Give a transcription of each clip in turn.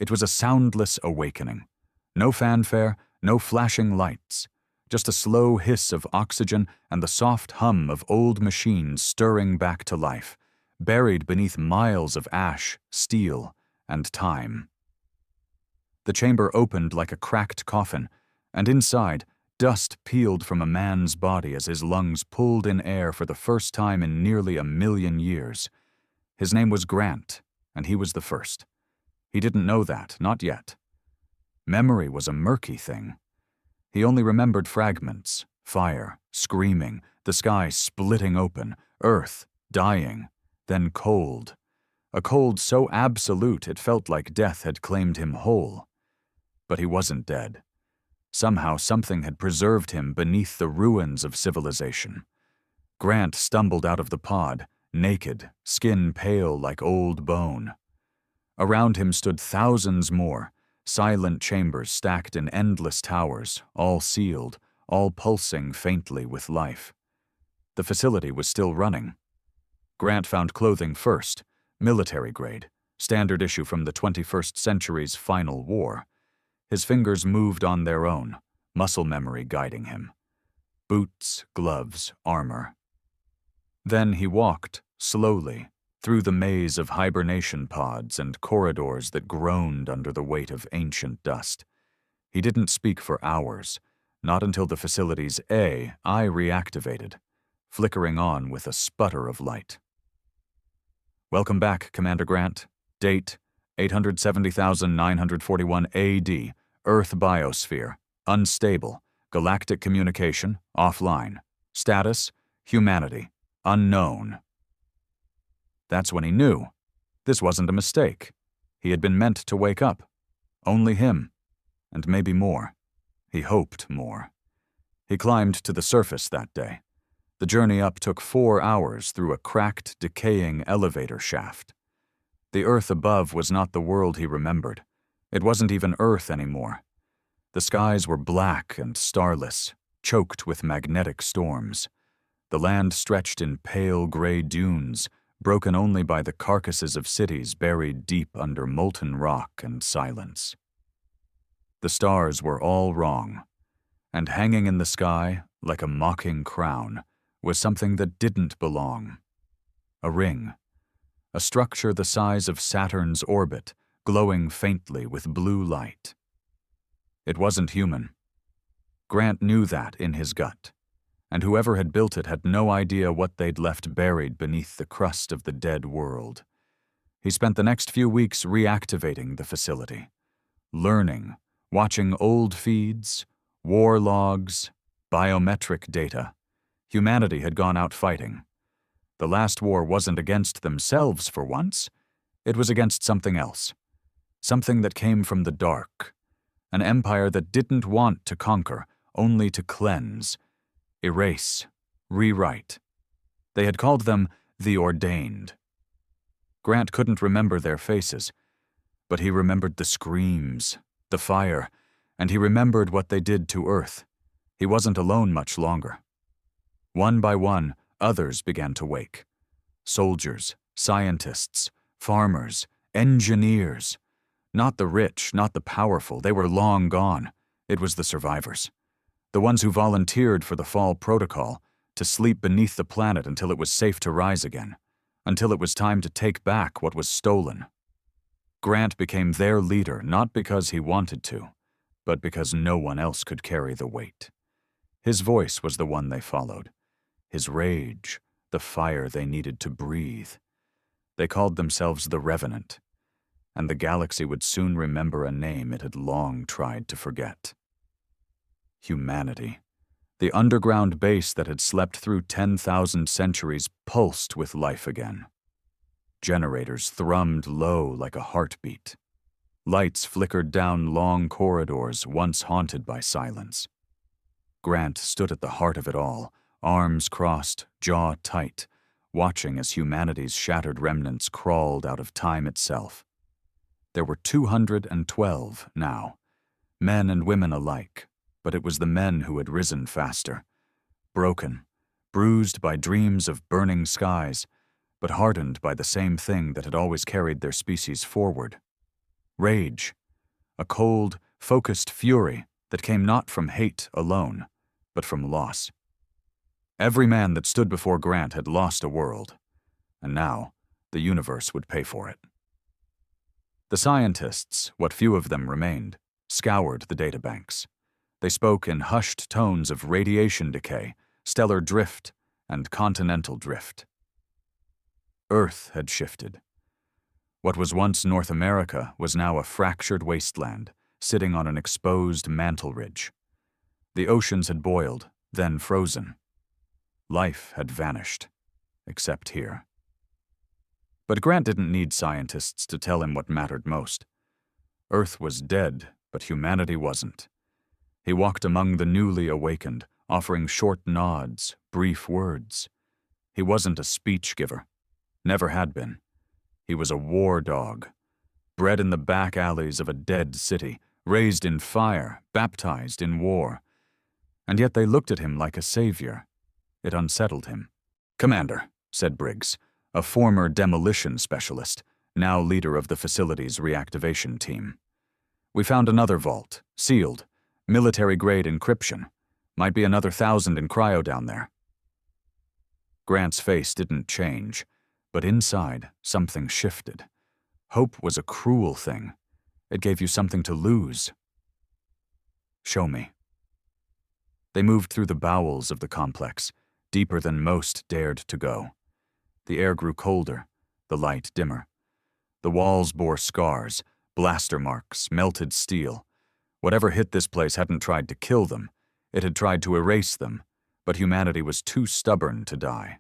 It was a soundless awakening. No fanfare, no flashing lights. Just a slow hiss of oxygen and the soft hum of old machines stirring back to life, buried beneath miles of ash, steel, and time. The chamber opened like a cracked coffin, and inside, dust peeled from a man's body as his lungs pulled in air for the first time in nearly 1,000,000 years. His name was Grant, and he was the first. He didn't know that, not yet. Memory was a murky thing. He only remembered fragments, fire, screaming, the sky splitting open, Earth dying, then cold. A cold so absolute it felt like death had claimed him whole. But he wasn't dead. Somehow something had preserved him beneath the ruins of civilization. Grant stumbled out of the pod, naked, skin pale like old bone. Around him stood thousands more, silent chambers stacked in endless towers, all sealed, all pulsing faintly with life. The facility was still running. Grant found clothing first, military grade, standard issue from the 21st century's final war. His fingers moved on their own, muscle memory guiding him. Boots, gloves, armor. Then he walked, slowly, through the maze of hibernation pods and corridors that groaned under the weight of ancient dust. He didn't speak for hours, not until the facility's eye reactivated, flickering on with a sputter of light. Welcome back, Commander Grant. Date, 870,941 AD, Earth biosphere, unstable, galactic communication, offline. Status, humanity, unknown. That's when he knew. This wasn't a mistake. He had been meant to wake up. Only him. And maybe more. He hoped more. He climbed to the surface that day. The journey up took 4 hours through a cracked, decaying elevator shaft. The Earth above was not the world he remembered. It wasn't even Earth anymore. The skies were black and starless, choked with magnetic storms. The land stretched in pale gray dunes, broken only by the carcasses of cities buried deep under molten rock and silence. The stars were all wrong, and hanging in the sky, like a mocking crown, was something that didn't belong. A ring. A structure the size of Saturn's orbit, glowing faintly with blue light. It wasn't human. Grant knew that in his gut, and whoever had built it had no idea what they'd left buried beneath the crust of the dead world. He spent the next few weeks reactivating the facility, learning, watching old feeds, war logs, biometric data. Humanity had gone out fighting. The last war wasn't against themselves for once. It was against something else. Something that came from the dark. An empire that didn't want to conquer, only to cleanse, erase, rewrite. They had called them the Ordained. Grant couldn't remember their faces, but he remembered the screams, the fire, and he remembered what they did to Earth. He wasn't alone much longer. One by one, others began to wake. Soldiers, scientists, farmers, engineers. Not the rich, not the powerful, they were long gone. It was the survivors. The ones who volunteered for the fall protocol, to sleep beneath the planet until it was safe to rise again, until it was time to take back what was stolen. Grant became their leader not because he wanted to, but because no one else could carry the weight. His voice was the one they followed. His rage, the fire they needed to breathe. They called themselves the Revenant, and the galaxy would soon remember a name it had long tried to forget. Humanity. The underground base that had slept through 10,000 centuries pulsed with life again. Generators thrummed low like a heartbeat. Lights flickered down long corridors once haunted by silence. Grant stood at the heart of it all, arms crossed, jaw tight, watching as humanity's shattered remnants crawled out of time itself. There were 212 now, men and women alike, but it was the men who had risen faster, broken, bruised by dreams of burning skies, but hardened by the same thing that had always carried their species forward. Rage. A cold, focused fury that came not from hate alone, but from loss. Every man that stood before Grant had lost a world, and now the universe would pay for it. The scientists, what few of them remained, scoured the databanks. They spoke in hushed tones of radiation decay, stellar drift, and continental drift. Earth had shifted. What was once North America was now a fractured wasteland, sitting on an exposed mantle ridge. The oceans had boiled, then frozen. Life had vanished, except here. But Grant didn't need scientists to tell him what mattered most. Earth was dead, but humanity wasn't. He walked among the newly awakened, offering short nods, brief words. He wasn't a speech giver. Never had been. He was a war dog, bred in the back alleys of a dead city, raised in fire, baptized in war. And yet they looked at him like a savior. It unsettled him. "Commander," said Briggs, a former demolition specialist, now leader of the facility's reactivation team. "We found another vault, sealed, military-grade encryption. Might be another 1,000 in cryo down there." Grant's face didn't change, but inside, something shifted. Hope was a cruel thing. It gave you something to lose. "Show me." They moved through the bowels of the complex, deeper than most dared to go. The air grew colder, the light dimmer. The walls bore scars, blaster marks, melted steel. Whatever hit this place hadn't tried to kill them. It had tried to erase them, but humanity was too stubborn to die.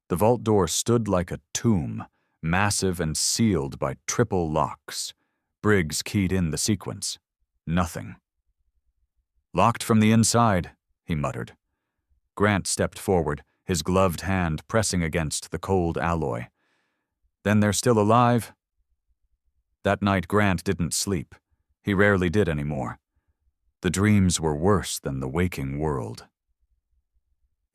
The vault door stood like a tomb, massive and sealed by triple locks. Briggs keyed in the sequence. Nothing. "Locked from the inside," he muttered. Grant stepped forward, his gloved hand pressing against the cold alloy. "Then they're still alive?" That night Grant didn't sleep. He rarely did anymore. The dreams were worse than the waking world.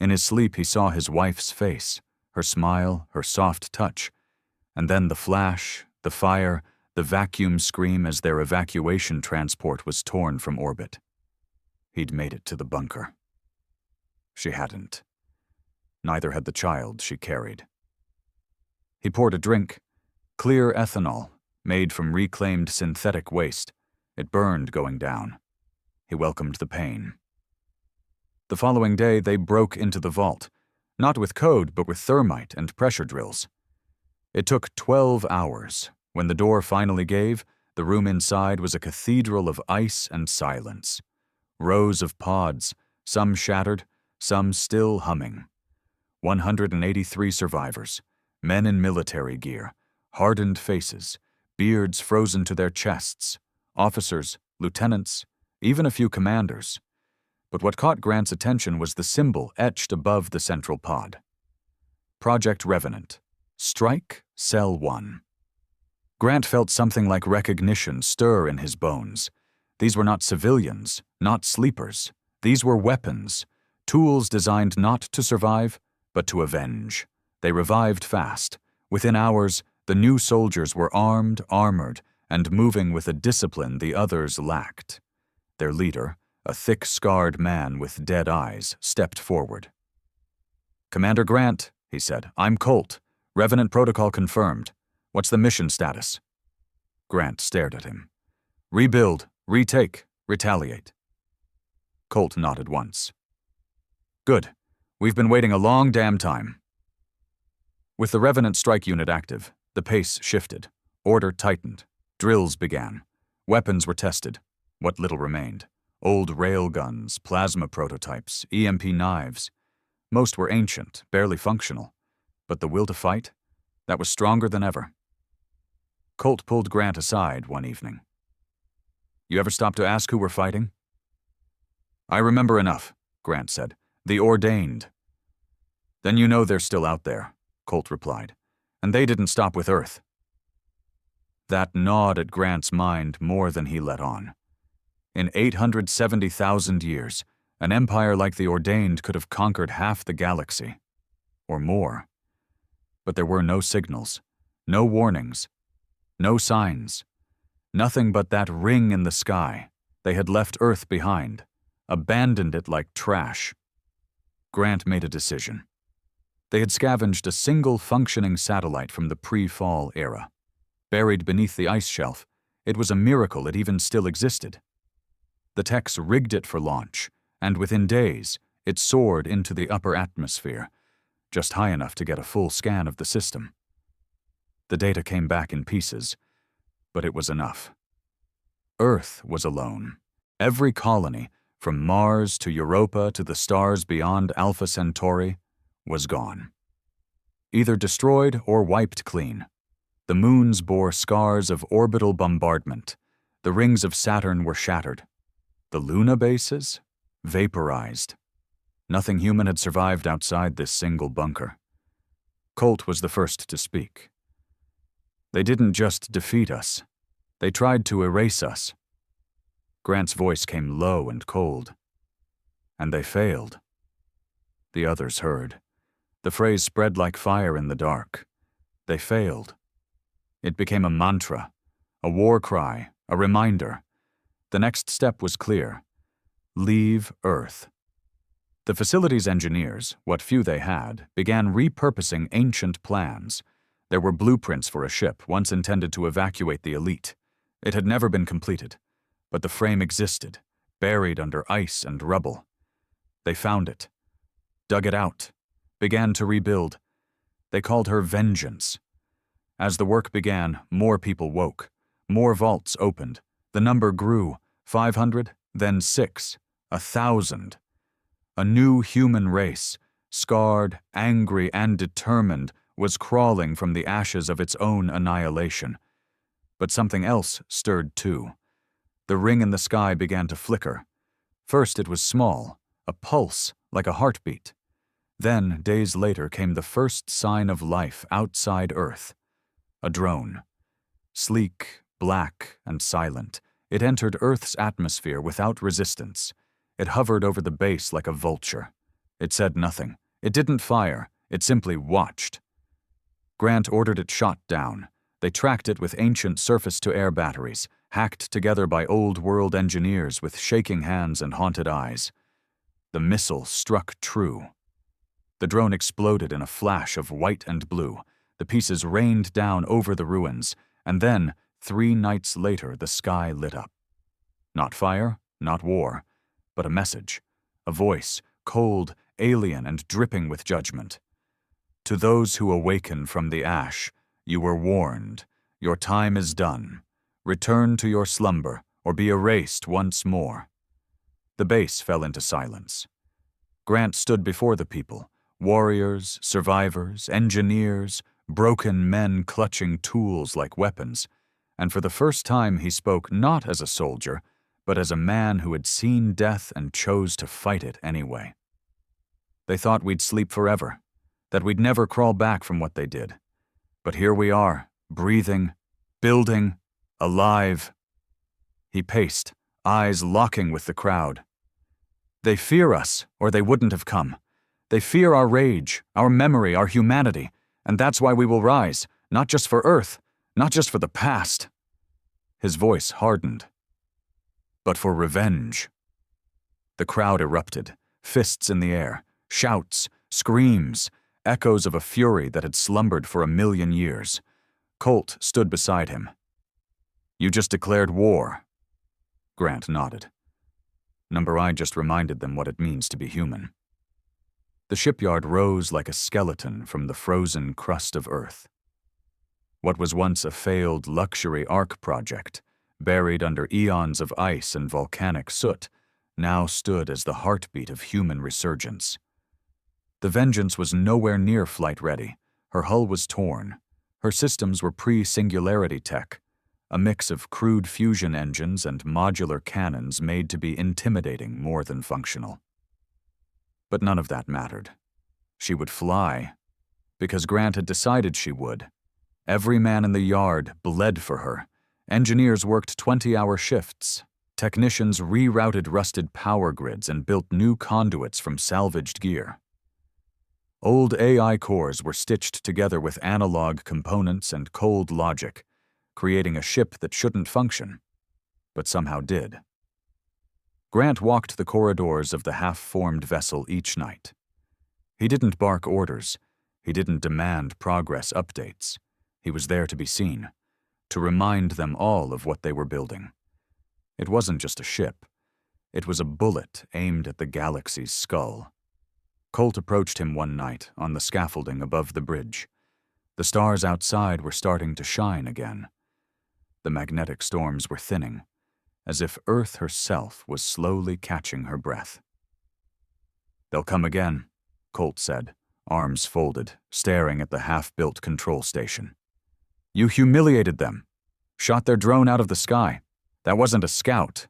In his sleep he saw his wife's face, her smile, her soft touch, and then the flash, the fire, the vacuum scream as their evacuation transport was torn from orbit. He'd made it to the bunker. She hadn't. Neither had the child she carried. He poured a drink, clear ethanol, made from reclaimed synthetic waste. It burned going down. He welcomed the pain. The following day, they broke into the vault, not with code, but with thermite and pressure drills. It took 12 hours. When the door finally gave, the room inside was a cathedral of ice and silence. Rows of pods, some shattered, some still humming. 183 survivors, men in military gear, hardened faces, beards frozen to their chests, officers, lieutenants, even a few commanders. But what caught Grant's attention was the symbol etched above the central pod. Project Revenant. Strike Cell 1. Grant felt something like recognition stir in his bones. These were not civilians, not sleepers. These were weapons, tools designed not to survive, but to avenge. They revived fast. Within hours, the new soldiers were armed, armored, and moving with a discipline the others lacked. Their leader, a thick-scarred man with dead eyes, stepped forward. "Commander Grant," he said, "I'm Colt. Revenant protocol confirmed. What's the mission status?" Grant stared at him. "Rebuild, retake, retaliate." Colt nodded once. "Good. We've been waiting a long damn time." With the Revenant strike unit active, the pace shifted. Order tightened. Drills began. Weapons were tested. What little remained. Old rail guns, plasma prototypes, EMP knives. Most were ancient, barely functional. But the will to fight? That was stronger than ever. Colt pulled Grant aside one evening. "You ever stop to ask who we're fighting?" "I remember enough," Grant said. "The Ordained." "Then you know they're still out there," Colt replied. "And they didn't stop with Earth." That gnawed at Grant's mind more than he let on. In 870,000 years, an empire like the Ordained could have conquered half the galaxy. Or more. But there were no signals, no warnings, no signs. Nothing but that ring in the sky. They had left Earth behind, abandoned it like trash. Grant made a decision. They had scavenged a single functioning satellite from the pre-fall era. Buried beneath the ice shelf, it was a miracle it even still existed. The techs rigged it for launch, and within days, it soared into the upper atmosphere, just high enough to get a full scan of the system. The data came back in pieces, but it was enough. Earth was alone. Every colony, from Mars to Europa to the stars beyond Alpha Centauri, was gone. Either destroyed or wiped clean. The moons bore scars of orbital bombardment. The rings of Saturn were shattered. The Luna bases? Vaporized. Nothing human had survived outside this single bunker. Colt was the first to speak. They didn't just defeat us. They tried to erase us. Grant's voice came low and cold. And they failed. The others heard. The phrase spread like fire in the dark. They failed. It became a mantra, a war cry, a reminder. The next step was clear. Leave Earth. The facility's engineers, what few they had, began repurposing ancient plans. There were blueprints for a ship once intended to evacuate the elite. It had never been completed, but the frame existed, buried under ice and rubble. They found it, dug it out, began to rebuild. They called her Vengeance. As the work began, more people woke. More vaults opened. The number grew, 500, then 6, 1,000. A new human race, scarred, angry, and determined, was crawling from the ashes of its own annihilation. But something else stirred too. The ring in the sky began to flicker. First it was small, a pulse, like a heartbeat. Then, days later, came the first sign of life outside Earth. A drone. Sleek, black, and silent, it entered Earth's atmosphere without resistance. It hovered over the base like a vulture. It said nothing. It didn't fire. It simply watched. Grant ordered it shot down. They tracked it with ancient surface-to-air batteries, hacked together by old-world engineers with shaking hands and haunted eyes. The missile struck true. The drone exploded in a flash of white and blue. The pieces rained down over the ruins, and then, 3 nights later, the sky lit up. Not fire, not war, but a message, a voice, cold, alien, and dripping with judgment. To those who awaken from the ash, you were warned. Your time is done. Return to your slumber, or be erased once more. The base fell into silence. Grant stood before the people, warriors, survivors, engineers, broken men clutching tools like weapons, and for the first time he spoke not as a soldier, but as a man who had seen death and chose to fight it anyway. They thought we'd sleep forever, that we'd never crawl back from what they did. But here we are, breathing, building, alive. He paced, eyes locking with the crowd. They fear us, or they wouldn't have come. They fear our rage, our memory, our humanity, and that's why we will rise, not just for Earth, not just for the past. His voice hardened. But for revenge. The crowd erupted, fists in the air, shouts, screams, echoes of a fury that had slumbered for 1,000,000 years. Colt stood beside him. You just declared war. Grant nodded. Number I just reminded them what it means to be human. The shipyard rose like a skeleton from the frozen crust of Earth. What was once a failed luxury ark project, buried under eons of ice and volcanic soot, now stood as the heartbeat of human resurgence. The Vengeance was nowhere near flight-ready. Her hull was torn. Her systems were pre-singularity tech, a mix of crude fusion engines and modular cannons made to be intimidating more than functional. But none of that mattered. She would fly, because Grant had decided she would. Every man in the yard bled for her. Engineers worked 20-hour shifts. Technicians rerouted rusted power grids and built new conduits from salvaged gear. Old AI cores were stitched together with analog components and cold logic. creating a ship that shouldn't function, but somehow did. Grant walked the corridors of the half-formed vessel each night. He didn't bark orders. He didn't demand progress updates. He was there to be seen, to remind them all of what they were building. It wasn't just a ship. It was a bullet aimed at the galaxy's skull. Colt approached him one night on the scaffolding above the bridge. The stars outside were starting to shine again. The magnetic storms were thinning, as if Earth herself was slowly catching her breath. "They'll come again," Colt said, arms folded, staring at the half-built control station. "You humiliated them. Shot their drone out of the sky. That wasn't a scout.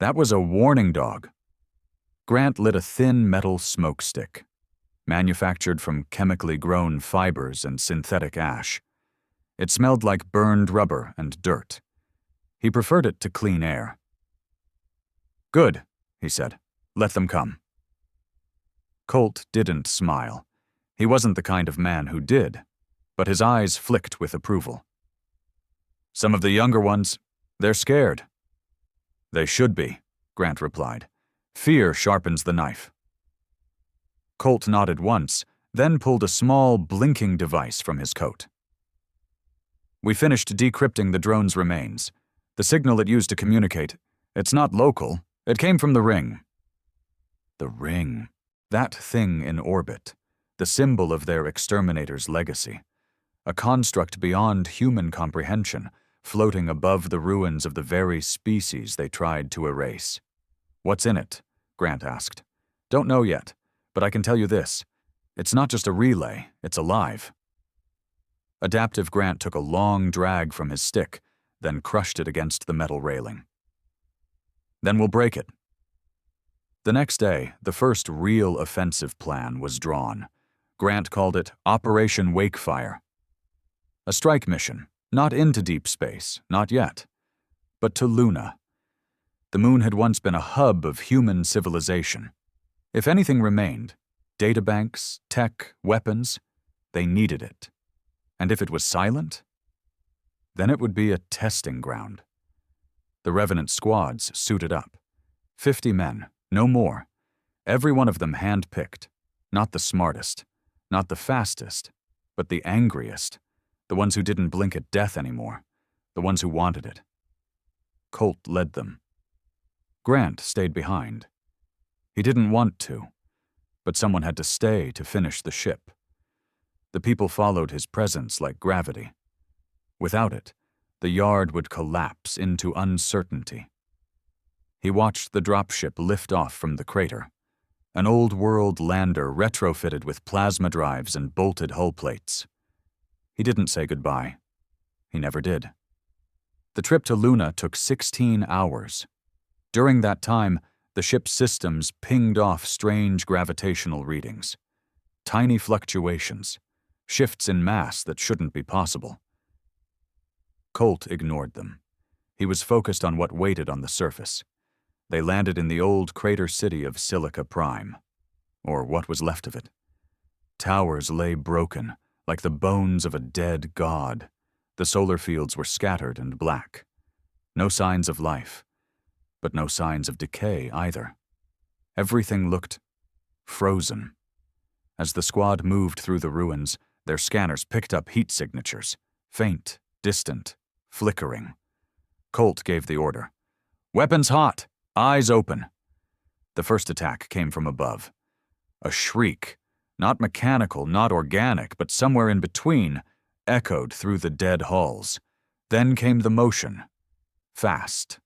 That was a warning dog." Grant lit a thin metal smoke stick, manufactured from chemically grown fibers and synthetic ash. It smelled like burned rubber and dirt. He preferred it to clean air. "Good," he said. "Let them come." Colt didn't smile. He wasn't the kind of man who did, but his eyes flicked with approval. "Some of the younger ones, they're scared." "They should be," Grant replied. "Fear sharpens the knife." Colt nodded once, then pulled a small, blinking device from his coat. "We finished decrypting the drone's remains. The signal it used to communicate, it's not local. It came from the ring." The ring. That thing in orbit. The symbol of their exterminator's legacy. A construct beyond human comprehension, floating above the ruins of the very species they tried to erase. "What's in it?" Grant asked. "Don't know yet, but I can tell you this. It's not just a relay, it's alive." Adaptive Grant took a long drag from his stick, then crushed it against the metal railing. "Then we'll break it." The next day, the first real offensive plan was drawn. Grant called it Operation Wakefire. A strike mission, not into deep space, not yet, but to Luna. The moon had once been a hub of human civilization. If anything remained, databanks, tech, weapons, they needed it. And if it was silent, then it would be a testing ground. The Revenant squads suited up. 50 men, no more. Every one of them hand-picked. Not the smartest, not the fastest, but the angriest. The ones who didn't blink at death anymore. The ones who wanted it. Colt led them. Grant stayed behind. He didn't want to, but someone had to stay to finish the ship. The people followed his presence like gravity. Without it, the yard would collapse into uncertainty. He watched the dropship lift off from the crater, an old-world lander retrofitted with plasma drives and bolted hull plates. He didn't say goodbye. He never did. The trip to Luna took 16 hours. During that time, the ship's systems pinged off strange gravitational readings. Tiny fluctuations, shifts in mass that shouldn't be possible. Colt ignored them. He was focused on what waited on the surface. They landed in the old crater city of Silica Prime, or what was left of it. Towers lay broken, like the bones of a dead god. The solar fields were scattered and black. No signs of life, but no signs of decay either. Everything looked frozen. As the squad moved through the ruins, their scanners picked up heat signatures, faint, distant, flickering. Colt gave the order. "Weapons hot! Eyes open!" The first attack came from above. A shriek, not mechanical, not organic, but somewhere in between, echoed through the dead halls. Then came the motion. Fast.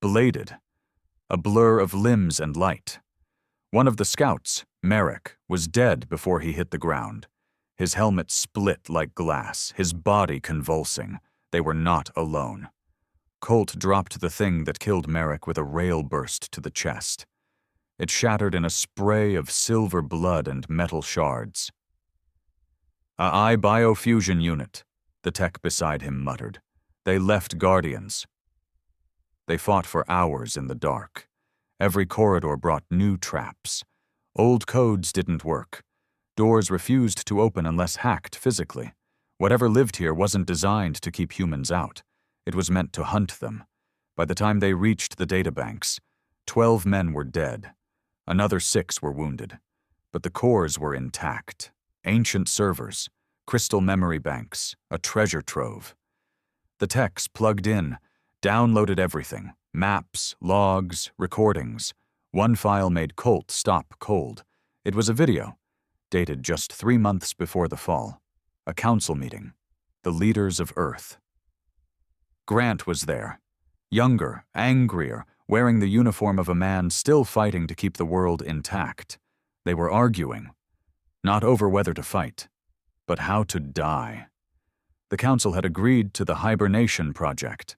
Bladed. A blur of limbs and light. One of the scouts, Merrick, was dead before he hit the ground. His helmet split like glass, his body convulsing. They were not alone. Colt dropped the thing that killed Merrick with a rail burst to the chest. It shattered in a spray of silver blood and metal shards. "A biofusion unit," the tech beside him muttered. "They left Guardians." They fought for hours in the dark. Every corridor brought new traps. Old codes didn't work. Doors refused to open unless hacked physically. Whatever lived here wasn't designed to keep humans out. It was meant to hunt them. By the time they reached the databanks, 12 men were dead. Another 6 were wounded. But the cores were intact. Ancient servers, crystal memory banks, a treasure trove. The techs plugged in, downloaded everything, maps, logs, recordings. One file made Colt stop cold. It was a video, dated just 3 months before the fall. A council meeting. The leaders of Earth. Grant was there. Younger, angrier, wearing the uniform of a man still fighting to keep the world intact. They were arguing, not over whether to fight, but how to die. The council had agreed to the hibernation project,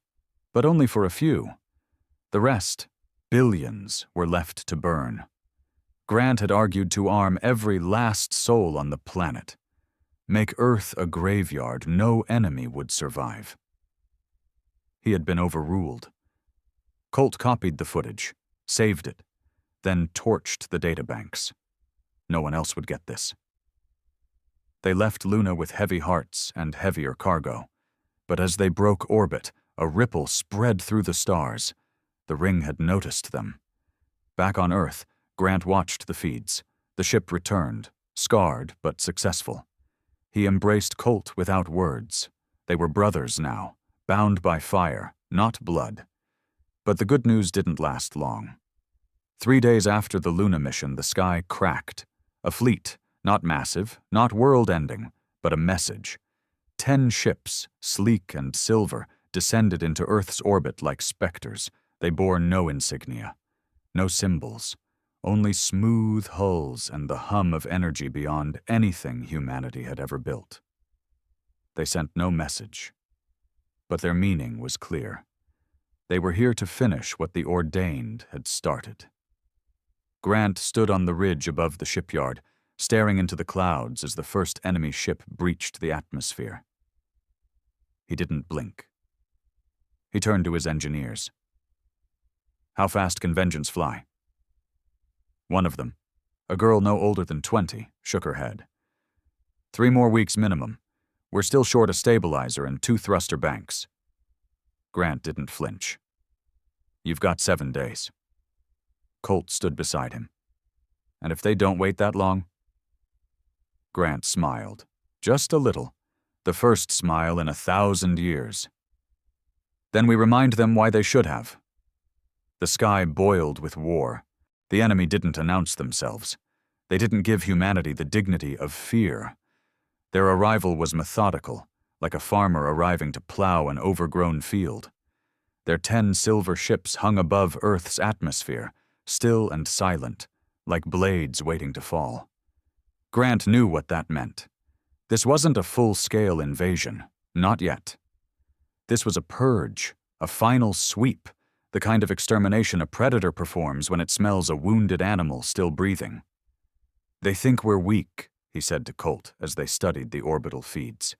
but only for a few. The rest, billions, were left to burn. Grant had argued to arm every last soul on the planet. Make Earth a graveyard no enemy would survive. He had been overruled. Colt copied the footage, saved it, then torched the databanks. No one else would get this. They left Luna with heavy hearts and heavier cargo. But as they broke orbit, a ripple spread through the stars. The ring had noticed them. Back on Earth, Grant watched the feeds. The ship returned, scarred but successful. He embraced Colt without words. They were brothers now, bound by fire, not blood. But the good news didn't last long. 3 days after the Luna mission, the sky cracked. A fleet, not massive, not world-ending, but a message. 10 ships, sleek and silver, descended into Earth's orbit like specters. They bore no insignia, no symbols, only smooth hulls and the hum of energy beyond anything humanity had ever built. They sent no message, but their meaning was clear. They were here to finish what the Ordained had started. Grant stood on the ridge above the shipyard, staring into the clouds as the first enemy ship breached the atmosphere. He didn't blink. He turned to his engineers. "How fast can Vengeance fly?" One of them, a girl no older than 20, shook her head. 3 more weeks minimum. We're still short a stabilizer and 2 thruster banks. Grant didn't flinch. "You've got 7 days. Colt stood beside him. "And if they don't wait that long?" Grant smiled. Just a little. The first smile in 1,000 years. "Then we remind them why they should have." The sky boiled with war. The enemy didn't announce themselves. They didn't give humanity the dignity of fear. Their arrival was methodical, like a farmer arriving to plow an overgrown field. Their 10 silver ships hung above Earth's atmosphere, still and silent, like blades waiting to fall. Grant knew what that meant. This wasn't a full-scale invasion, not yet. This was a purge, a final sweep, the kind of extermination a predator performs when it smells a wounded animal still breathing. "They think we're weak," he said to Colt as they studied the orbital feeds.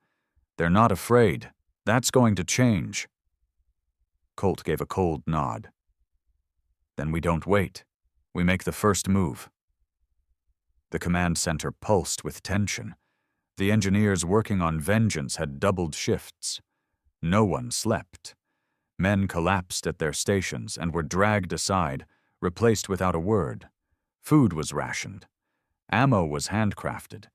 "They're not afraid. That's going to change." Colt gave a cold nod. "Then we don't wait. We make the first move." The command center pulsed with tension. The engineers working on Vengeance had doubled shifts. No one slept. Men collapsed at their stations and were dragged aside, replaced without a word. Food was rationed. Ammo was handcrafted.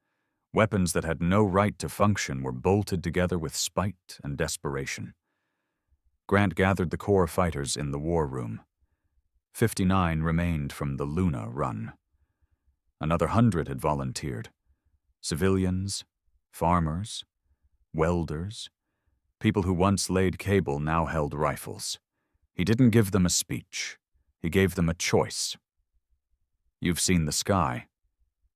Weapons that had no right to function were bolted together with spite and desperation. Grant gathered the core fighters in the war room. 59 remained from the Luna run. Another 100 had volunteered. Civilians, farmers, welders. People who once laid cable now held rifles. He didn't give them a speech. He gave them a choice. "You've seen the sky.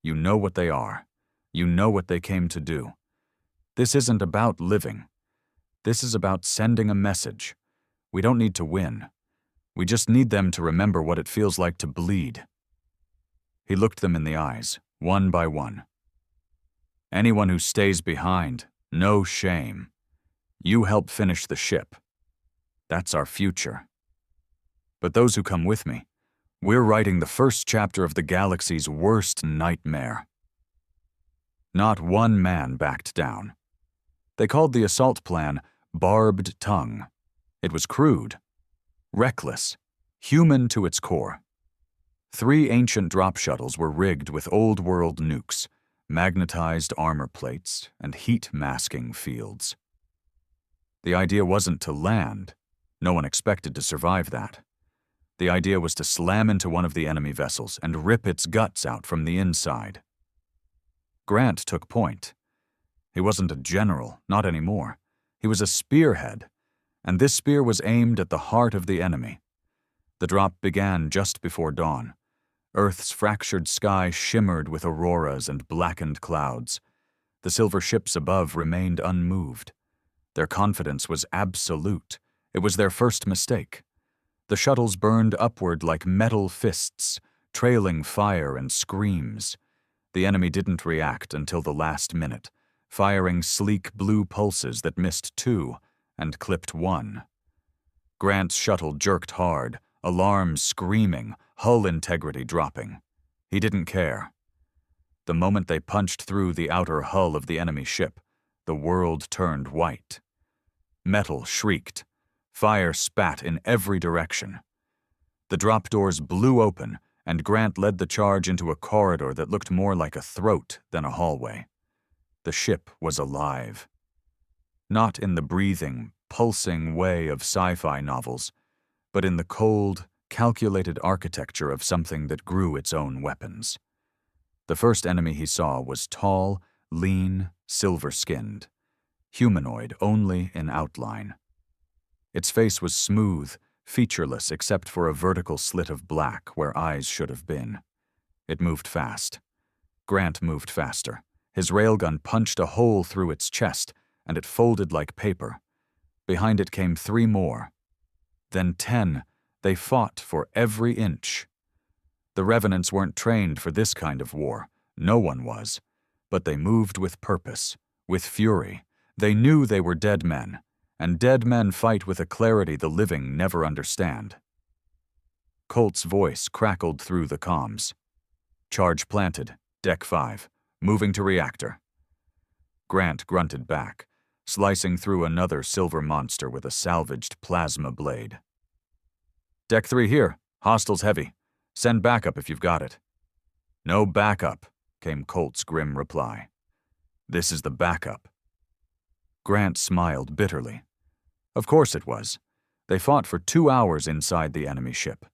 You know what they are. You know what they came to do. This isn't about living. This is about sending a message. We don't need to win. We just need them to remember what it feels like to bleed." He looked them in the eyes, one by one. "Anyone who stays behind, no shame. You help finish the ship. That's our future. But those who come with me, we're writing the first chapter of the galaxy's worst nightmare." Not one man backed down. They called the assault plan Barbed Tongue. It was crude, reckless, human to its core. 3 ancient drop shuttles were rigged with old-world nukes, magnetized armor plates, and heat-masking fields. The idea wasn't to land. No one expected to survive that. The idea was to slam into one of the enemy vessels and rip its guts out from the inside. Grant took point. He wasn't a general, not anymore. He was a spearhead, and this spear was aimed at the heart of the enemy. The drop began just before dawn. Earth's fractured sky shimmered with auroras and blackened clouds. The silver ships above remained unmoved. Their confidence was absolute. It was their first mistake. The shuttles burned upward like metal fists, trailing fire and screams. The enemy didn't react until the last minute, firing sleek blue pulses that missed 2 and clipped 1. Grant's shuttle jerked hard, alarms screaming, hull integrity dropping. He didn't care. The moment they punched through the outer hull of the enemy ship, the world turned white. Metal shrieked. Fire spat in every direction. The drop doors blew open, and Grant led the charge into a corridor that looked more like a throat than a hallway. The ship was alive. Not in the breathing, pulsing way of sci-fi novels, but in the cold, calculated architecture of something that grew its own weapons. The first enemy he saw was tall, lean, silver-skinned, humanoid only in outline. Its face was smooth, featureless except for a vertical slit of black where eyes should have been. It moved fast. Grant moved faster. His railgun punched a hole through its chest, and it folded like paper. Behind it came 3 more. Then 10. They fought for every inch. The Revenants weren't trained for this kind of war. No one was. But they moved with purpose, with fury. They knew they were dead men, and dead men fight with a clarity the living never understand. Colt's voice crackled through the comms. Charge planted, Deck 5, moving to reactor. Grant grunted back, slicing through another silver monster with a salvaged plasma blade. Deck 3 here, hostiles heavy. Send backup if you've got it. No backup, came Colt's grim reply. This is the backup. Grant smiled bitterly. Of course it was. They fought for 2 hours inside the enemy ship.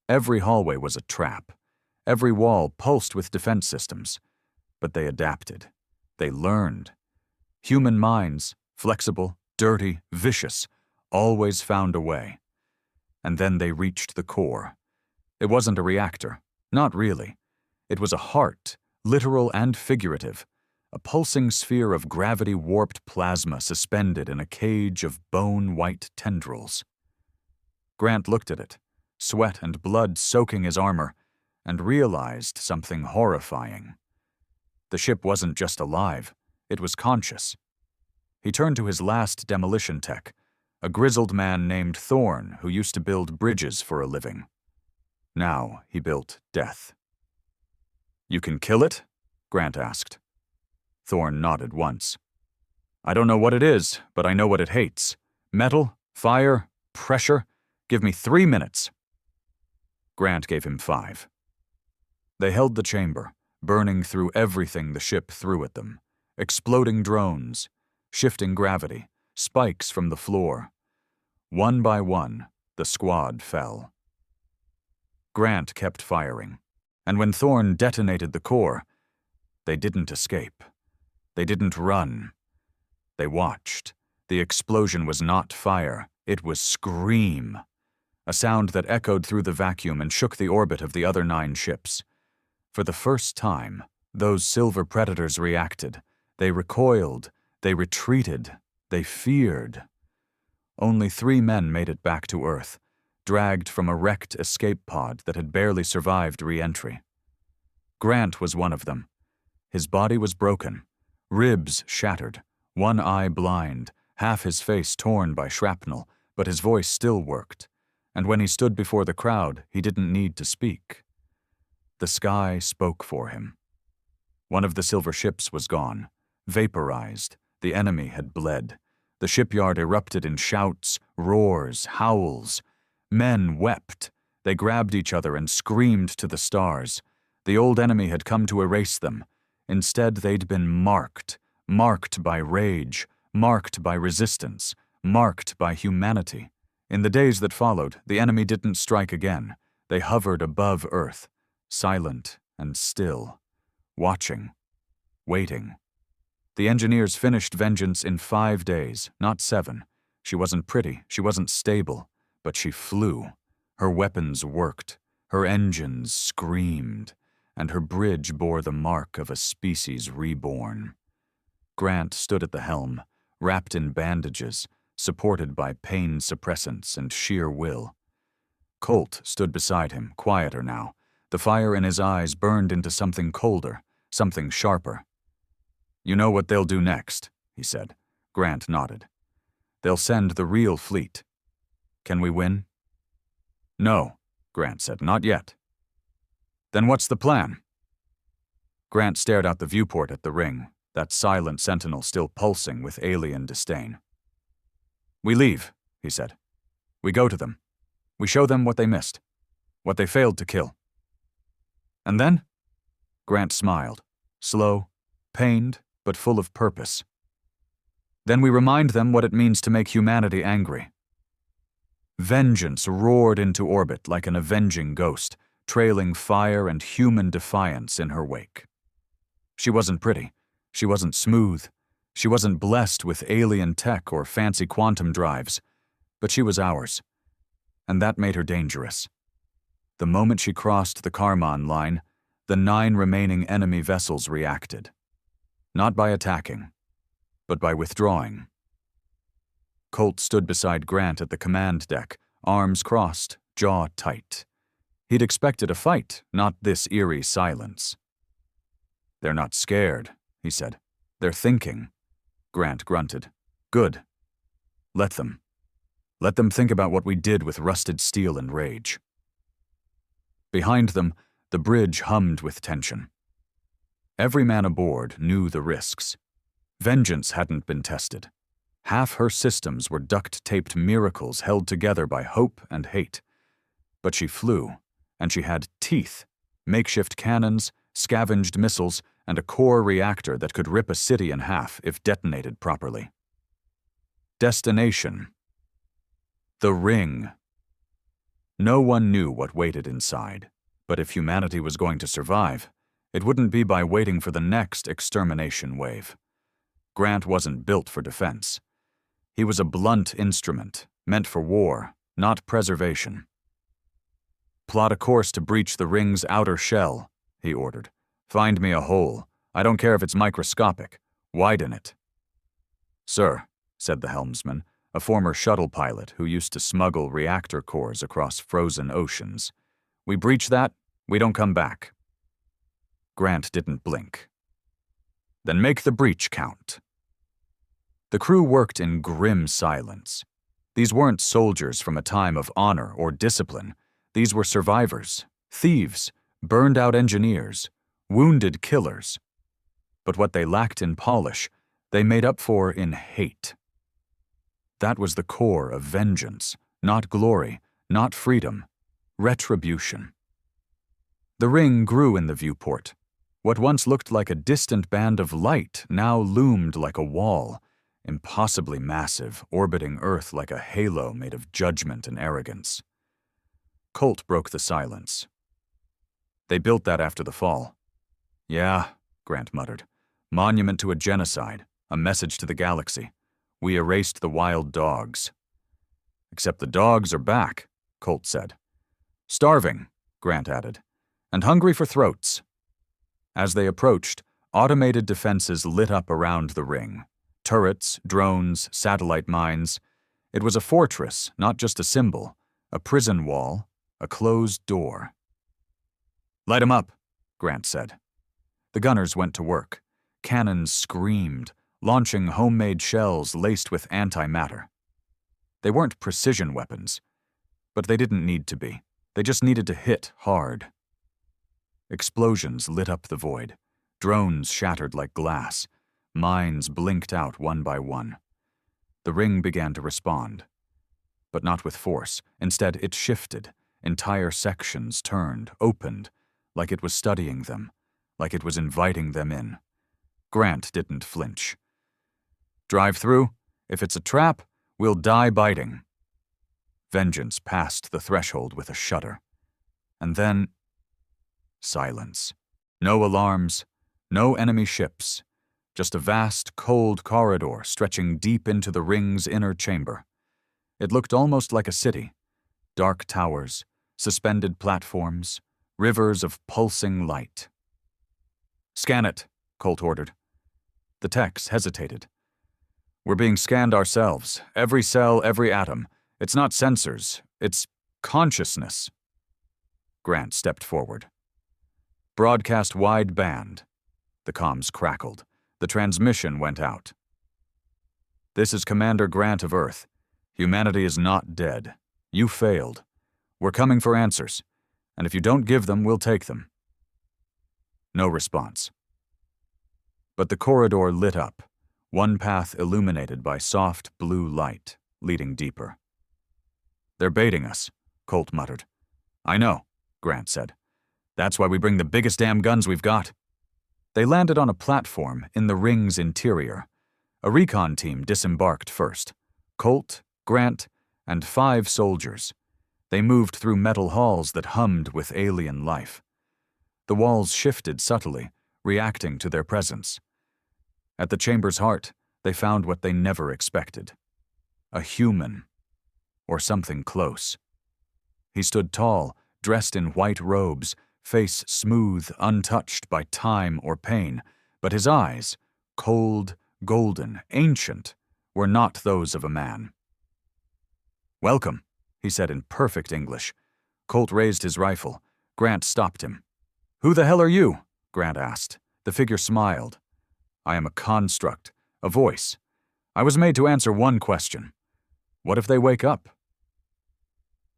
Every hallway was a trap. Every wall pulsed with defense systems. But they adapted. They learned. Human minds, flexible, dirty, vicious, always found a way. And then they reached the core. It wasn't a reactor. Not really. It was a heart, literal and figurative. A pulsing sphere of gravity-warped plasma suspended in a cage of bone-white tendrils. Grant looked at it, sweat and blood soaking his armor, and realized something horrifying. The ship wasn't just alive, it was conscious. He turned to his last demolition tech, a grizzled man named Thorn who used to build bridges for a living. Now he built death. You can kill it? Grant asked. Thorn nodded once. I don't know what it is, but I know what it hates. Metal, fire, pressure. Give me 3 minutes. Grant gave him 5. They held the chamber, burning through everything the ship threw at them. Exploding drones, shifting gravity, spikes from the floor. One by one, the squad fell. Grant kept firing, and when Thorn detonated the core, they didn't escape. They didn't run. They watched. The explosion was not fire, it was scream. A sound that echoed through the vacuum and shook the orbit of the other 9 ships. For the first time, those silver predators reacted. They recoiled. They retreated. They feared. Only 3 men made it back to Earth, dragged from a wrecked escape pod that had barely survived re-entry. Grant was one of them. His body was broken, ribs shattered, one eye blind, half his face torn by shrapnel, but his voice still worked, and when he stood before the crowd, he didn't need to speak. The sky spoke for him. One of the silver ships was gone, vaporized. The enemy had bled. The shipyard erupted in shouts, roars, howls. Men wept. They grabbed each other and screamed to the stars. The old enemy had come to erase them. Instead, they'd been marked by rage, marked by resistance, marked by humanity. In the days that followed, the enemy didn't strike again. They hovered above Earth, silent and still, watching, waiting. The engineers finished vengeance in 5 days, not 7. She wasn't pretty, she wasn't stable, but she flew. Her weapons worked, her engines screamed, and her bridge bore the mark of a species reborn. Grant stood at the helm, wrapped in bandages, supported by pain suppressants and sheer will. Colt stood beside him, quieter now. The fire in his eyes burned into something colder, something sharper. "You know what they'll do next," he said. Grant nodded. "They'll send the real fleet. Can we win?" "No," Grant said, "not yet." "Then what's the plan?" Grant stared out the viewport at the ring, that silent sentinel still pulsing with alien disdain. "We leave," he said. "We go to them. We show them what they missed, what they failed to kill." "And then?" Grant smiled, slow, pained, but full of purpose. "Then we remind them what it means to make humanity angry." Vengeance roared into orbit like an avenging ghost, trailing fire and human defiance in her wake. She wasn't pretty. She wasn't smooth. She wasn't blessed with alien tech or fancy quantum drives, but she was ours. And that made her dangerous. The moment she crossed the Karman line, the 9 remaining enemy vessels reacted. Not by attacking, but by withdrawing. Colt stood beside Grant at the command deck, arms crossed, jaw tight. He'd expected a fight, not this eerie silence. "They're not scared," he said. "They're thinking." Grant grunted. "Good. Let them. Let them think about what we did with rusted steel and rage." Behind them, the bridge hummed with tension. Every man aboard knew the risks. Vengeance hadn't been tested. Half her systems were duct-taped miracles held together by hope and hate. But she flew, and she had teeth, makeshift cannons, scavenged missiles, and a core reactor that could rip a city in half if detonated properly. Destination. The ring. No one knew what waited inside, but if humanity was going to survive, it wouldn't be by waiting for the next extermination wave. Grant wasn't built for defense. He was a blunt instrument, meant for war, not preservation. "Plot a course to breach the ring's outer shell," he ordered. "Find me a hole. I don't care if it's microscopic. Widen it." "Sir," said the helmsman, a former shuttle pilot who used to smuggle reactor cores across frozen oceans. "We breach that, we don't come back." Grant didn't blink. "Then make the breach count." The crew worked in grim silence. These weren't soldiers from a time of honor or discipline. These were survivors, thieves, burned-out engineers, wounded killers. But what they lacked in polish, they made up for in hate. That was the core of vengeance, not glory, not freedom, retribution. The ring grew in the viewport. What once looked like a distant band of light now loomed like a wall, impossibly massive, orbiting Earth like a halo made of judgment and arrogance. Colt broke the silence. "They built that after the fall." "Yeah," Grant muttered. "Monument to a genocide, a message to the galaxy. We erased the wild dogs." "Except the dogs are back," Colt said. "Starving," Grant added, "and hungry for throats." As they approached, automated defenses lit up around the ring. Turrets, drones, satellite mines. It was a fortress, not just a symbol, a prison wall, a closed door. "Light 'em up," Grant said. The gunners went to work. Cannons screamed, launching homemade shells laced with antimatter. They weren't precision weapons, but they didn't need to be. They just needed to hit hard. Explosions lit up the void. Drones shattered like glass. Mines blinked out one by one. The ring began to respond. But not with force. Instead, it shifted. Entire sections turned, opened, like it was studying them, like it was inviting them in. Grant didn't flinch. Drive through? If it's a trap, we'll die biting. Vengeance passed the threshold with a shudder. And then, silence. No alarms, no enemy ships, just a vast, cold corridor stretching deep into the ring's inner chamber. It looked almost like a city. Dark towers, suspended platforms, rivers of pulsing light. Scan it, Colt ordered. The techs hesitated. We're being scanned ourselves, every cell, every atom. It's not sensors, it's consciousness. Grant stepped forward. Broadcast wide band. The comms crackled. The transmission went out. This is Commander Grant of Earth. Humanity is not dead. You failed. We're coming for answers, and if you don't give them, we'll take them. No response. But the corridor lit up, one path illuminated by soft blue light, leading deeper. They're baiting us, Colt muttered. I know, Grant said. That's why we bring the biggest damn guns we've got. They landed on a platform in the ring's interior. A recon team disembarked first. Colt, Grant, and 5 soldiers. They moved through metal halls that hummed with alien life. The walls shifted subtly, reacting to their presence. At the chamber's heart, they found what they never expected. A human, or something close. He stood tall, dressed in white robes, face smooth, untouched by time or pain, but his eyes, cold, golden, ancient, were not those of a man. Welcome, he said in perfect English. Colt raised his rifle. Grant stopped him. Who the hell are you? Grant asked. The figure smiled. I am a construct, a voice. I was made to answer one question. What if they wake up?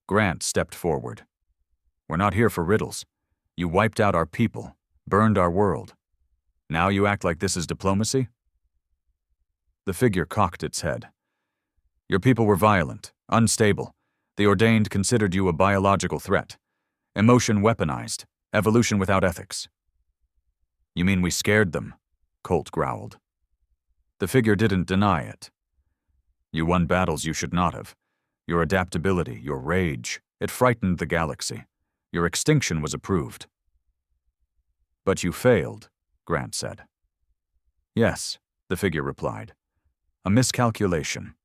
Grant stepped forward. We're not here for riddles. You wiped out our people, burned our world. Now you act like this is diplomacy? The figure cocked its head. Your people were violent, unstable. The Ordained considered you a biological threat. Emotion weaponized, evolution without ethics. You mean we scared them? Colt growled. The figure didn't deny it. You won battles you should not have. Your adaptability, your rage, it frightened the galaxy. Your extinction was approved. But you failed, Grant said. Yes, the figure replied. A miscalculation,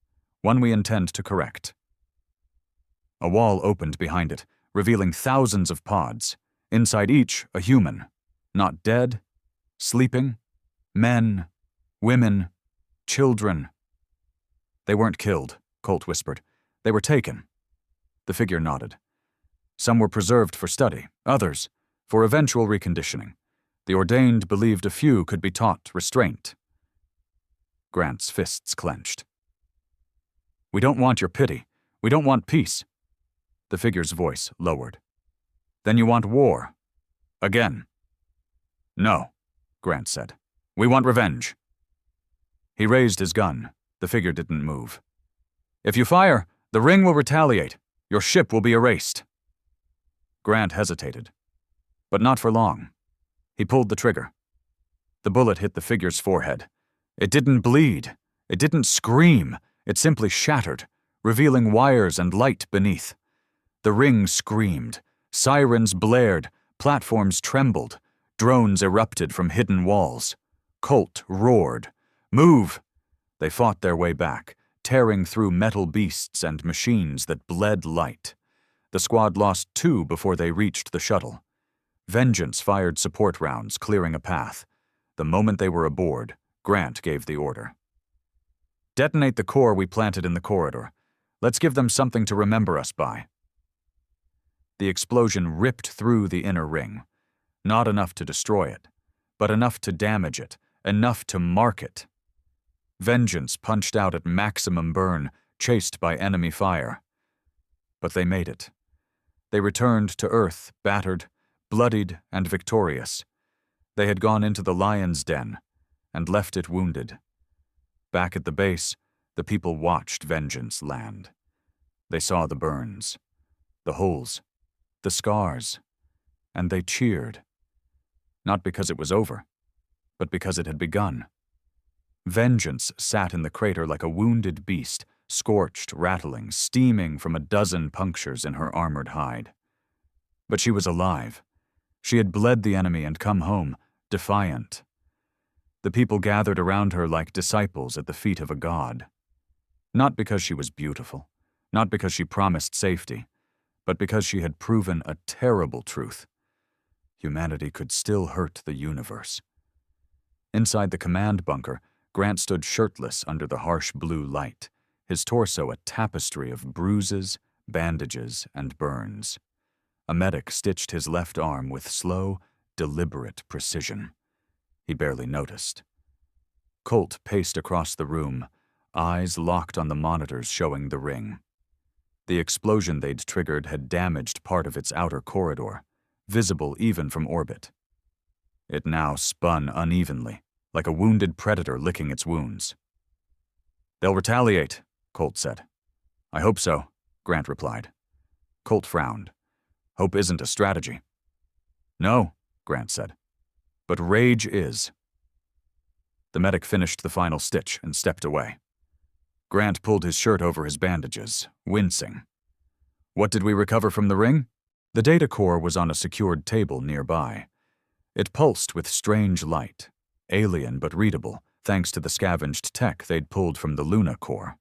one we intend to correct. A wall opened behind it, revealing thousands of pods. Inside each, a human. Not dead, sleeping, men, women, children. They weren't killed, Colt whispered. They were taken. The figure nodded. Some were preserved for study, others for eventual reconditioning. The Ordained believed a few could be taught restraint. Grant's fists clenched. We don't want your pity. We don't want peace. The figure's voice lowered. Then you want war. Again. No, Grant said. We want revenge. He raised his gun. The figure didn't move. If you fire, the ring will retaliate. Your ship will be erased. Grant hesitated. But not for long. He pulled the trigger. The bullet hit the figure's forehead. It didn't bleed. It didn't scream. It simply shattered, revealing wires and light beneath. The ring screamed. Sirens blared. Platforms trembled. Drones erupted from hidden walls. Colt roared. Move! They fought their way back, tearing through metal beasts and machines that bled light. The squad lost 2 before they reached the shuttle. Vengeance fired support rounds, clearing a path. The moment they were aboard, Grant gave the order. Detonate the core we planted in the corridor. Let's give them something to remember us by. The explosion ripped through the inner ring. Not enough to destroy it, but enough to damage it, enough to mark it. Vengeance punched out at maximum burn, chased by enemy fire. But they made it. They returned to Earth, battered, bloodied, and victorious. They had gone into the lion's den, and left it wounded. Back at the base, The people watched vengeance land. They saw the burns, the holes, the scars, and they cheered. Not because it was over, but because it had begun. Vengeance sat in the crater like a wounded beast, scorched, rattling, steaming from a dozen punctures in her armored hide. But she was alive. She had bled the enemy and come home, defiant. The people gathered around her like disciples at the feet of a god. Not because she was beautiful, not because she promised safety, but because she had proven a terrible truth. Humanity could still hurt the universe. Inside the command bunker, Grant stood shirtless under the harsh blue light, his torso a tapestry of bruises, bandages, and burns. A medic stitched his left arm with slow, deliberate precision. He barely noticed. Colt paced across the room, eyes locked on the monitors showing the ring. The explosion they'd triggered had damaged part of its outer corridor, visible even from orbit. It now spun unevenly, like a wounded predator licking its wounds. "They'll retaliate," Colt said. "I hope so," Grant replied. Colt frowned. "Hope isn't a strategy." "No," Grant said. "But rage is." The medic finished the final stitch and stepped away. Grant pulled his shirt over his bandages, wincing. "What did we recover from the ring?" The data core was on a secured table nearby. It pulsed with strange light, alien but readable, thanks to the scavenged tech they'd pulled from the Luna core.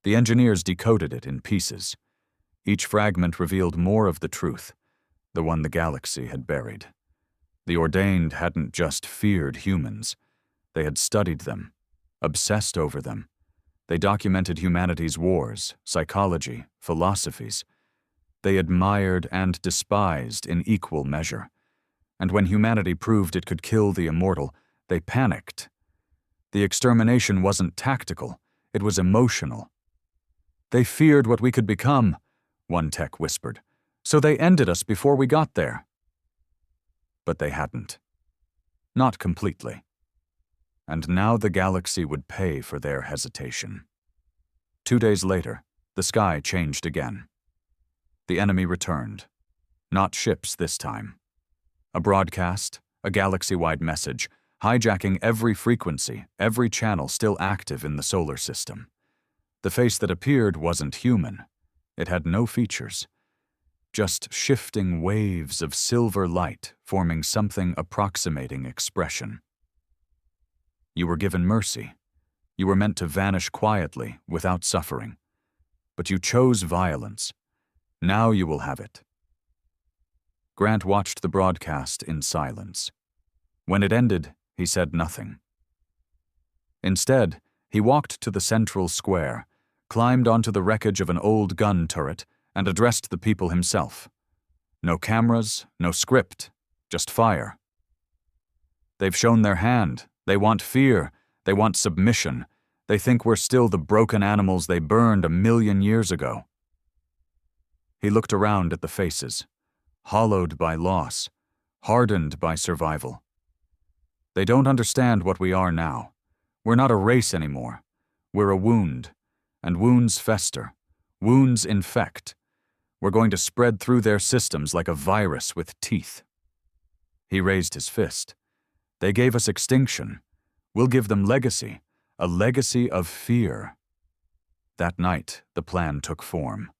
The engineers decoded it in pieces. Each fragment revealed more of the truth, the one the galaxy had buried. The Ordained hadn't just feared humans. They had studied them, obsessed over them. They documented humanity's wars, psychology, philosophies. They admired and despised in equal measure. And when humanity proved it could kill the immortal, they panicked. The extermination wasn't tactical, it was emotional. "They feared what we could become," one tech whispered, "so they ended us before we got there." But they hadn't. Not completely. And now the galaxy would pay for their hesitation. 2 days later, the sky changed again. The enemy returned. Not ships this time. A broadcast, a galaxy-wide message, hijacking every frequency, every channel still active in the solar system. The face that appeared wasn't human. It had no features. Just shifting waves of silver light forming something approximating expression. You were given mercy. You were meant to vanish quietly, without suffering. But you chose violence. Now you will have it. Grant watched the broadcast in silence. When it ended, he said nothing. Instead, he walked to the central square, climbed onto the wreckage of an old gun turret, and addressed the people himself. No cameras, no script, just fire. "They've shown their hand. They want fear. They want submission. They think we're still the broken animals they burned 1,000,000 years ago." He looked around at the faces, hollowed by loss, hardened by survival. "They don't understand what we are now. We're not a race anymore. We're a wound, and wounds fester. Wounds infect. We're going to spread through their systems like a virus with teeth." He raised his fist. "They gave us extinction. We'll give them legacy, a legacy of fear." That night, the plan took form.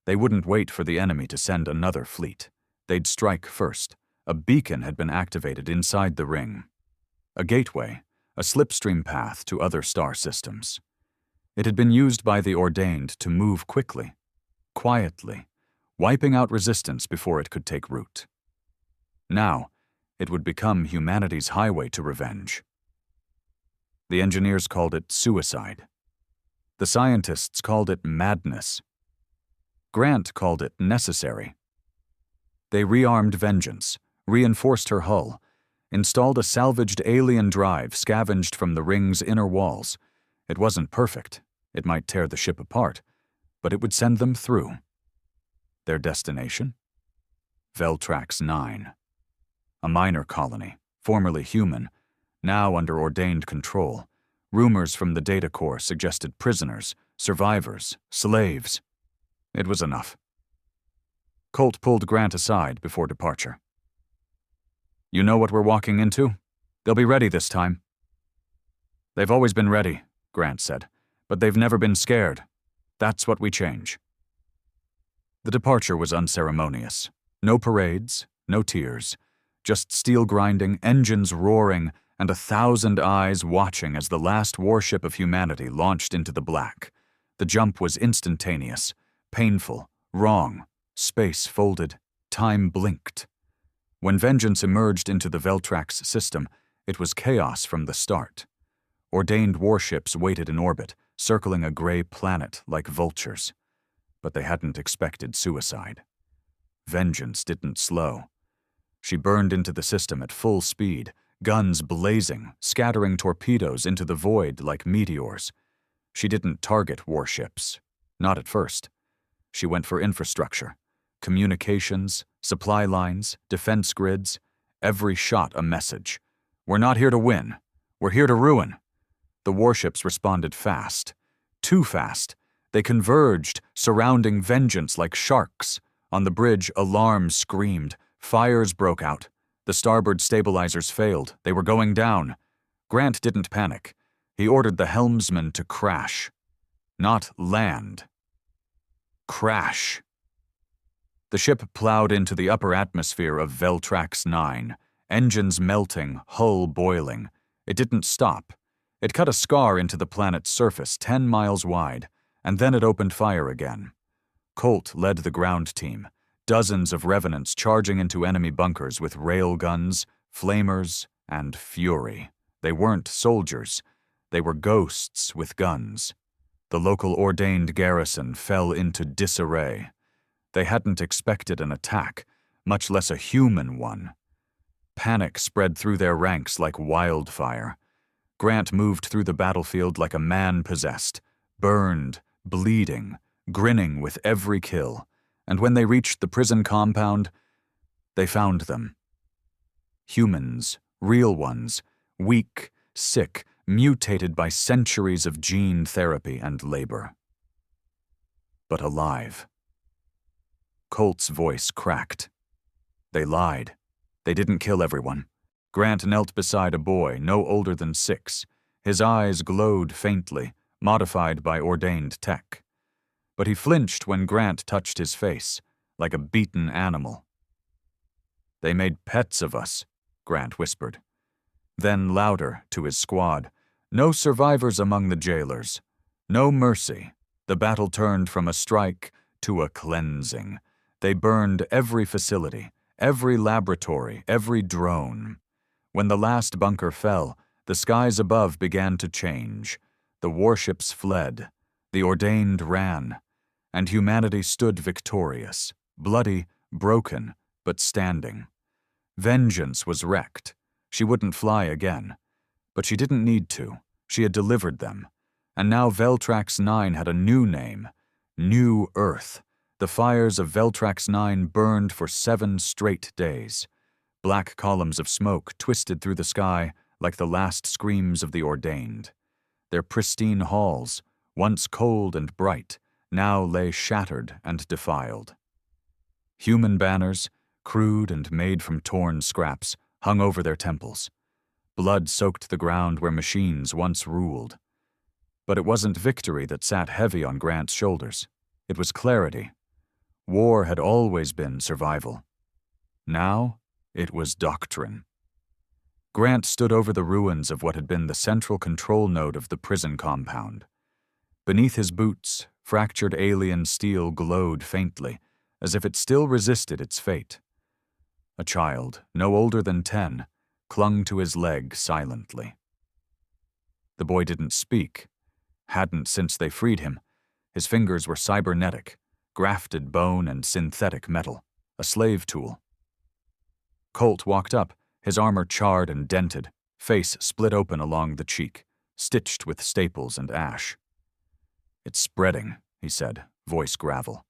They wouldn't wait for the enemy to send another fleet. They'd strike first. A beacon had been activated inside the ring. A gateway, a slipstream path to other star systems. It had been used by the Ordained to move quickly, quietly, wiping out resistance before it could take root. Now, it would become humanity's highway to revenge. The engineers called it suicide. The scientists called it madness. Grant called it necessary. They rearmed Vengeance, reinforced her hull, installed a salvaged alien drive scavenged from the ring's inner walls. It wasn't perfect. It might tear the ship apart, but it would send them through. Their destination? Veltrax 9. A minor colony, formerly human, now under Ordained control, Rumors from the data core suggested prisoners, survivors, slaves. It was enough. Colt pulled Grant aside before departure. "You know what we're walking into? They'll be ready this time." "They've always been ready," Grant said, "but they've never been scared. That's what we change." The departure was unceremonious. No parades, no tears, just steel grinding, engines roaring, and 1,000 eyes watching as the last warship of humanity launched into the black. The jump was instantaneous, painful, wrong. Space folded, time blinked. When Vengeance emerged into the Veltrax system, it was chaos from the start. Ordained warships waited in orbit, circling a gray planet like vultures. But they hadn't expected suicide. Vengeance didn't slow. She burned into the system at full speed, guns blazing, scattering torpedoes into the void like meteors. She didn't target warships. Not at first. She went for infrastructure. Communications, supply lines, defense grids. Every shot a message. "We're not here to win. We're here to ruin." The warships responded fast. Too fast. They converged, surrounding Vengeance like sharks. On the bridge, alarms screamed. Fires broke out. The starboard stabilizers failed. They were going down. Grant didn't panic. He ordered the helmsman to crash. Not land. Crash. The ship plowed into the upper atmosphere of Veltrax 9, engines melting, hull boiling. It didn't stop. It cut a scar into the planet's surface 10 miles wide, and then it opened fire again. Colt led the ground team, dozens of Revenants charging into enemy bunkers with rail guns, flamers, and fury. They weren't soldiers. They were ghosts with guns. The local ordained garrison fell into disarray. They hadn't expected an attack, much less a human one. Panic spread through their ranks like wildfire. Grant moved through the battlefield like a man possessed, burned, bleeding, grinning with every kill, and when they reached the prison compound, they found them. Humans, real ones, weak, sick, mutated by centuries of gene therapy and labor. But alive. Colt's voice cracked. They lied. They didn't kill everyone. Grant knelt beside a boy no older than 6. His eyes glowed faintly, modified by ordained tech. But he flinched when Grant touched his face, like a beaten animal. "They made pets of us," Grant whispered. Then louder to his squad, "No survivors among the jailers. No mercy." The battle turned from a strike to a cleansing. They burned every facility, every laboratory, every drone. When the last bunker fell, the skies above began to change. The warships fled. The ordained ran. And humanity stood victorious, bloody, broken, but standing. Vengeance was wrecked. She wouldn't fly again. But she didn't need to. She had delivered them. And now Veltrax 9 had a new name. New Earth. The fires of Veltrax 9 burned for 7 straight days. Black columns of smoke twisted through the sky like the last screams of the ordained. Their pristine halls, once cold and bright, now lay shattered and defiled. Human banners, crude and made from torn scraps, hung over their temples. Blood soaked the ground where machines once ruled. But it wasn't victory that sat heavy on Grant's shoulders. It was clarity. War had always been survival. Now, it was doctrine. Grant stood over the ruins of what had been the central control node of the prison compound. Beneath his boots, fractured alien steel glowed faintly, as if it still resisted its fate. A child, no older than 10, clung to his leg silently. The boy didn't speak. Hadn't since they freed him. His fingers were cybernetic, grafted bone and synthetic metal, a slave tool. Colt walked up, his armor charred and dented, face split open along the cheek, stitched with staples and ash. "It's spreading," he said, voice gravel.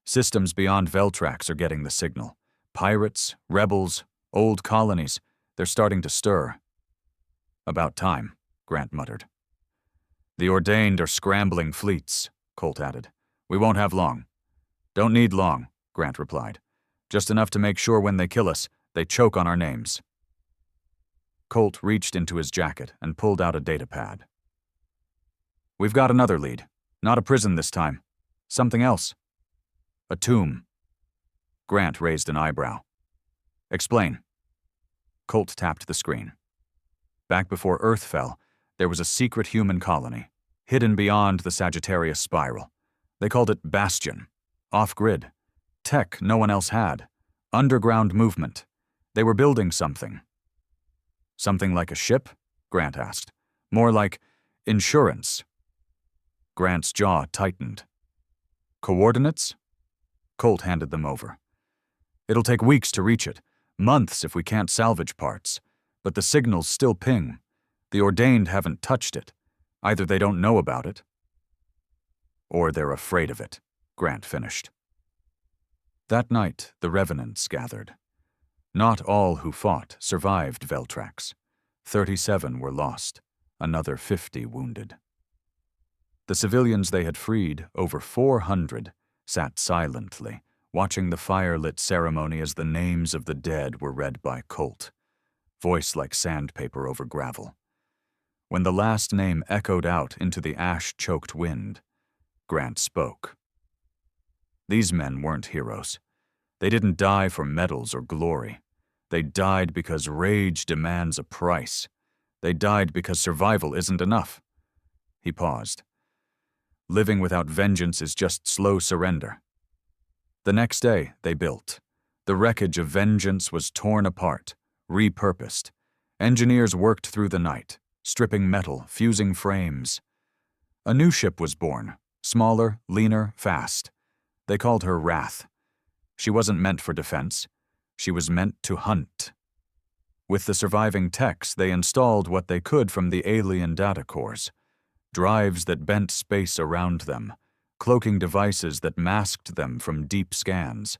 "Systems beyond Veltrax are getting the signal. Pirates, rebels, old colonies, they're starting to stir." "About time," Grant muttered. The Ordained are scrambling fleets, Colt added. We won't have long. Don't need long, Grant replied. Just enough to make sure when they kill us, they choke on our names. Colt reached into his jacket and pulled out a datapad. We've got another lead. Not a prison this time. Something else. A tomb. Grant raised an eyebrow. Explain. Colt tapped the screen. Back before Earth fell, there was a secret human colony, hidden beyond the Sagittarius spiral. They called it Bastion. Off-grid. Tech no one else had. Underground movement. They were building something. Something like a ship? Grant asked. More like insurance. Grant's jaw tightened. Coordinates? Colt handed them over. It'll take weeks to reach it, months if we can't salvage parts, but the signals still ping. The Ordained haven't touched it. Either they don't know about it, or they're afraid of it, Grant finished. That night, the Revenants gathered. Not all who fought survived Veltrax. 37 were lost, another 50 wounded. The civilians they had freed, over 400, sat silently, watching the fire-lit ceremony as the names of the dead were read by Colt, voice like sandpaper over gravel. When the last name echoed out into the ash-choked wind, Grant spoke. These men weren't heroes. They didn't die for medals or glory. They died because rage demands a price. They died because survival isn't enough. He paused. Living without vengeance is just slow surrender. The next day, they built. The wreckage of vengeance was torn apart, repurposed. Engineers worked through the night, stripping metal, fusing frames. A new ship was born, smaller, leaner, fast. They called her Wrath. She wasn't meant for defense. She was meant to hunt. With the surviving techs, they installed what they could from the alien data cores. Drives that bent space around them, cloaking devices that masked them from deep scans.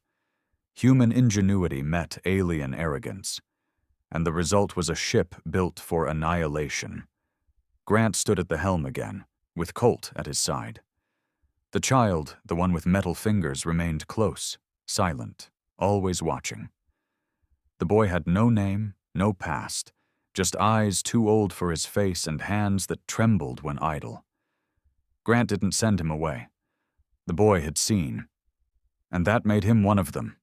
Human ingenuity met alien arrogance, and the result was a ship built for annihilation. Grant stood at the helm again, with Colt at his side. The child, the one with metal fingers, remained close, silent, always watching. The boy had no name, no past, just eyes too old for his face and hands that trembled when idle. Grant didn't send him away. The boy had seen, and that made him one of them.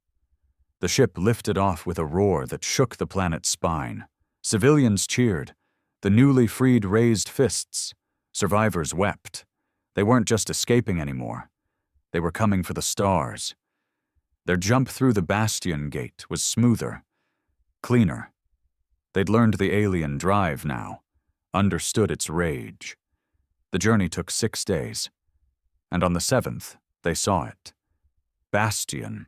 The ship lifted off with a roar that shook the planet's spine. Civilians cheered. The newly freed raised fists. Survivors wept. They weren't just escaping anymore. They were coming for the stars. Their jump through the Bastion gate was smoother, cleaner. They'd learned the alien drive now, understood its rage. The journey took 6 days, and on the 7th, they saw it. Bastion.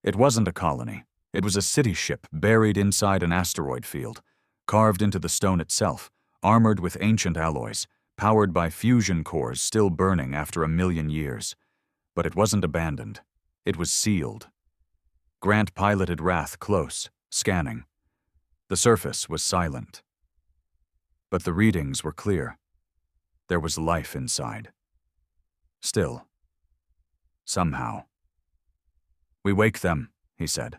It wasn't a colony. It was a city ship buried inside an asteroid field, carved into the stone itself, armored with ancient alloys, powered by fusion cores still burning after 1,000,000 years. But it wasn't abandoned. It was sealed. Grant piloted Wrath close, scanning. The surface was silent. But the readings were clear. There was life inside. Still. Somehow. We wake them, he said.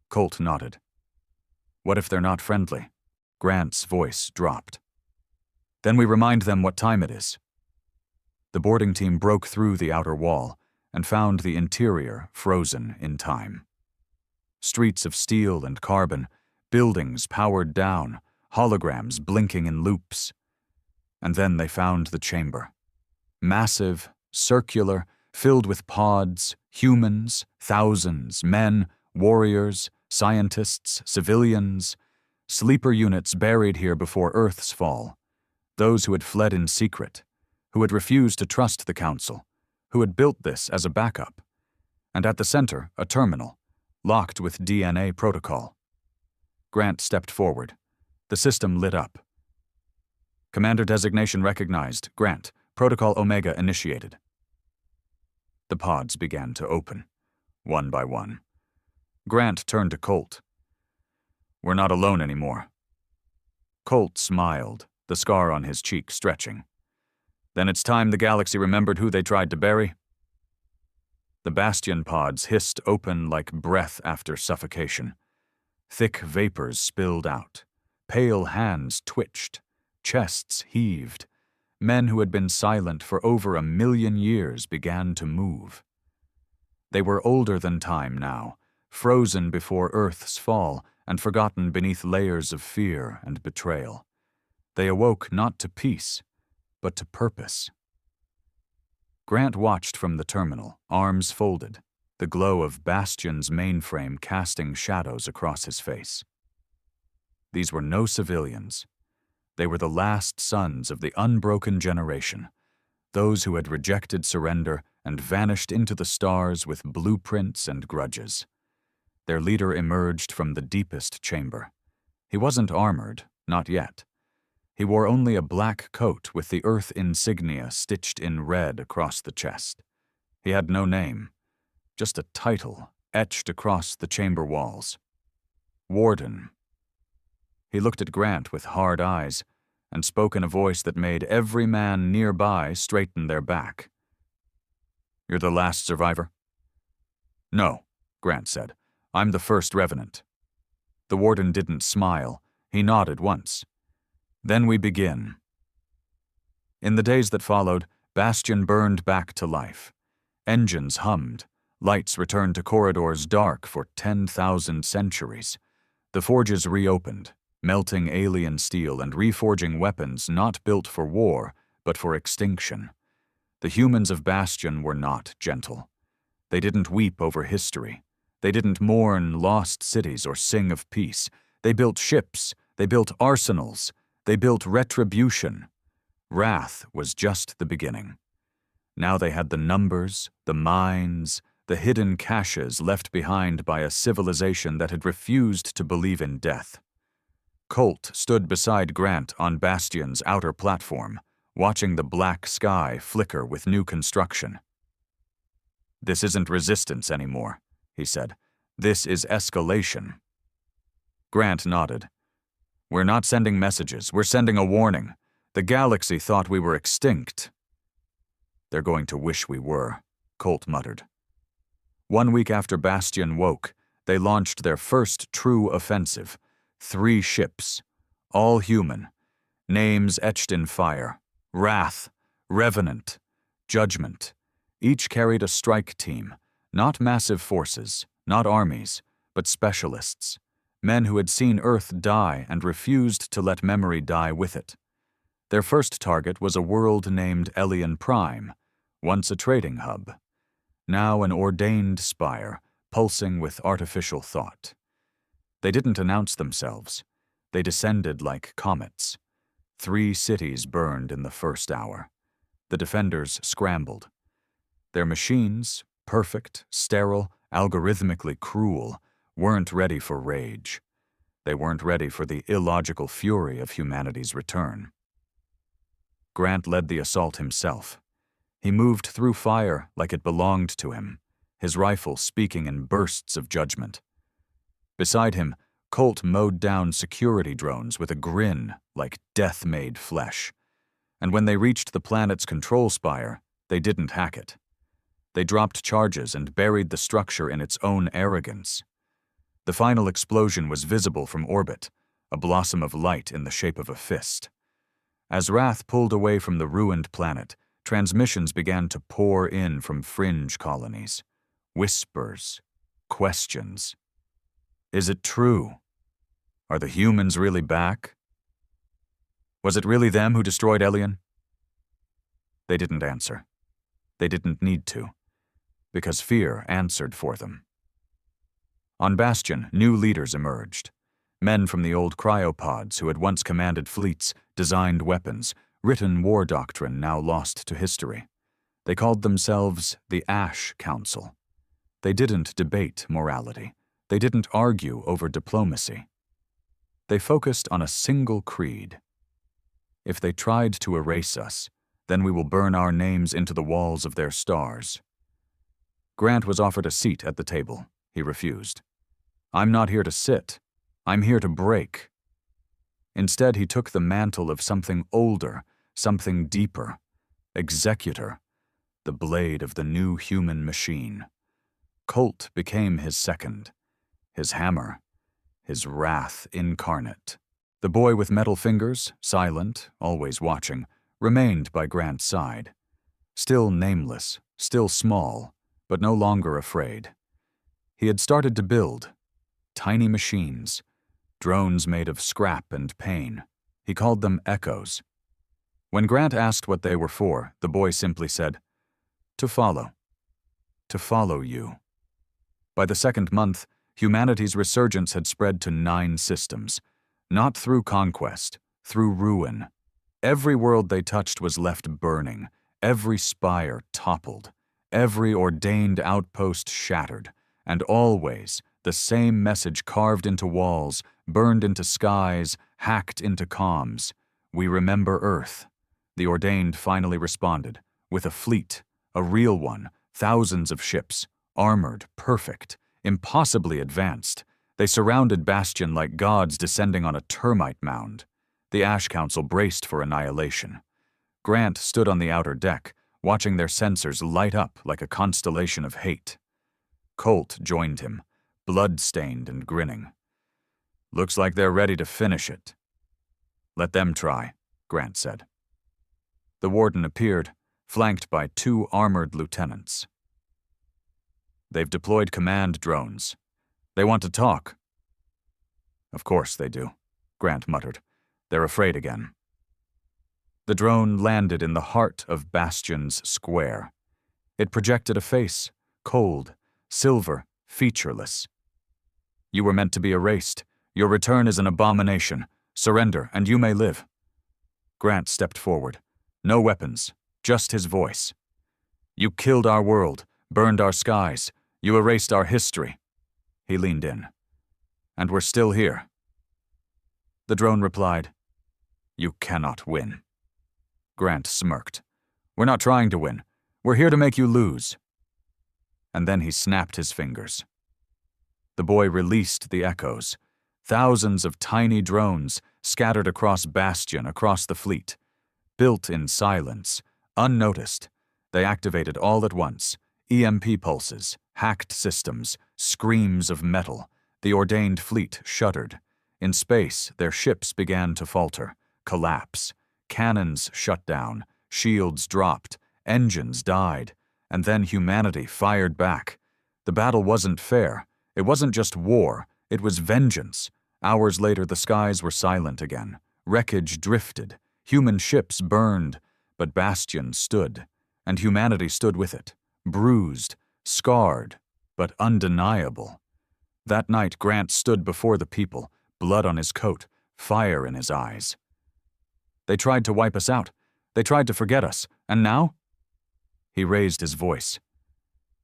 Colt nodded. What if they're not friendly? Grant's voice dropped. Then we remind them what time it is. The boarding team broke through the outer wall and found the interior frozen in time. Streets of steel and carbon, buildings powered down, holograms blinking in loops. And then they found the chamber. Massive, circular, filled with pods, humans, thousands, men, warriors, scientists, civilians, sleeper units buried here before Earth's fall. Those who had fled in secret, who had refused to trust the Council, who had built this as a backup. And at the center, a terminal, locked with DNA protocol. Grant stepped forward. The system lit up. Commander designation recognized. Grant, Protocol Omega initiated. The pods began to open, one by one. Grant turned to Colt. We're not alone anymore. Colt smiled, the scar on his cheek stretching. Then it's time the galaxy remembered who they tried to bury. The Bastion pods hissed open like breath after suffocation. Thick vapors spilled out. Pale hands twitched. Chests heaved. Men who had been silent for over 1,000,000 years began to move. They were older than time now, frozen before Earth's fall and forgotten beneath layers of fear and betrayal. They awoke not to peace, but to purpose. Grant watched from the terminal, arms folded, the glow of Bastion's mainframe casting shadows across his face. These were no civilians. They were the last sons of the unbroken generation, those who had rejected surrender and vanished into the stars with blueprints and grudges. Their leader emerged from the deepest chamber. He wasn't armored, not yet. He wore only a black coat with the Earth insignia stitched in red across the chest. He had no name, just a title etched across the chamber walls. Warden. He looked at Grant with hard eyes and spoke in a voice that made every man nearby straighten their back. "You're the last survivor?" "No," Grant said. "I'm the first Revenant." The warden didn't smile. He nodded once. "Then we begin." In the days that followed, Bastion burned back to life. Engines hummed. Lights returned to corridors dark for 10,000 centuries. The forges reopened, melting alien steel and reforging weapons not built for war, but for extinction. The humans of Bastion were not gentle. They didn't weep over history. They didn't mourn lost cities or sing of peace. They built ships. They built arsenals. They built retribution. Wrath was just the beginning. Now they had the numbers, the mines, the hidden caches left behind by a civilization that had refused to believe in death. Colt stood beside Grant on Bastion's outer platform, watching the black sky flicker with new construction. "This isn't resistance anymore," he said. "This is escalation." Grant nodded. "We're not sending messages. We're sending a warning. The galaxy thought we were extinct." "They're going to wish we were," Colt muttered. 1 week after Bastion woke, they launched their first true offensive. 3 ships, all human, names etched in fire: Wrath, Revenant, Judgment. Each carried a strike team, not massive forces, not armies, but specialists, men who had seen Earth die and refused to let memory die with it. Their first target was a world named Elian Prime, once a trading hub, now an ordained spire, pulsing with artificial thought. They didn't announce themselves. They descended like comets. 3 cities burned in the first hour. The defenders scrambled. Their machines, perfect, sterile, algorithmically cruel, weren't ready for rage. They weren't ready for the illogical fury of humanity's return. Grant led the assault himself. He moved through fire like it belonged to him, his rifle speaking in bursts of judgment. Beside him, Colt mowed down security drones with a grin like death-made flesh. And when they reached the planet's control spire, they didn't hack it. They dropped charges and buried the structure in its own arrogance. The final explosion was visible from orbit, a blossom of light in the shape of a fist. As Wrath pulled away from the ruined planet, transmissions began to pour in from fringe colonies. Whispers, questions. Is it true? Are the humans really back? Was it really them who destroyed Elian? They didn't answer. They didn't need to, because fear answered for them. On Bastion, new leaders emerged. Men from the old cryopods who had once commanded fleets, designed weapons, written war doctrine now lost to history. They called themselves the Ash Council. They didn't debate morality. They didn't argue over diplomacy. They focused on a single creed. If they tried to erase us, then we will burn our names into the walls of their stars. Grant was offered a seat at the table. He refused. "I'm not here to sit. I'm here to break." Instead, he took the mantle of something older, something deeper. Executor, the blade of the new human machine. Colt became his second, his hammer, his wrath incarnate. The boy with metal fingers, silent, always watching, remained by Grant's side. Still nameless, still small, but no longer afraid. He had started to build tiny machines, drones made of scrap and pain. He called them echoes. When Grant asked what they were for, the boy simply said, "To follow. To follow you." By the second month, humanity's resurgence had spread to 9 systems. Not through conquest, through ruin. Every world they touched was left burning, every spire toppled, every ordained outpost shattered, and always the same message carved into walls, burned into skies, hacked into comms. "We remember Earth." The ordained finally responded, with a fleet, a real one, thousands of ships, armored, perfect, impossibly advanced. They surrounded Bastion like gods descending on a termite mound. The Ash Council braced for annihilation. Grant stood on the outer deck, watching their sensors light up like a constellation of hate. Colt joined him, blood-stained and grinning. "Looks like they're ready to finish it." "Let them try," Grant said. The warden appeared, flanked by 2 armored lieutenants. "They've deployed command drones. They want to talk." "Of course they do," Grant muttered. "They're afraid again." The drone landed in the heart of Bastion's square. It projected a face, cold, silver, featureless. "You were meant to be erased. Your return is an abomination. Surrender, and you may live." Grant stepped forward. No weapons, just his voice. "You killed our world, burned our skies. You erased our history." He leaned in. "And we're still here." The drone replied, "You cannot win." Grant smirked. "We're not trying to win. We're here to make you lose." And then he snapped his fingers. The boy released the echoes. Thousands of tiny drones scattered across Bastion, across the fleet. Built in silence, unnoticed, they activated all at once. EMP pulses, hacked systems, screams of metal. The ordained fleet shuddered. In space, their ships began to falter, collapse. Cannons shut down, shields dropped, engines died, and then humanity fired back. The battle wasn't fair. It wasn't just war, it was vengeance. Hours later, the skies were silent again. Wreckage drifted. Human ships burned, but Bastion stood, and humanity stood with it, bruised, scarred, but undeniable. That night, Grant stood before the people, blood on his coat, fire in his eyes. "They tried to wipe us out. They tried to forget us. And now?" He raised his voice.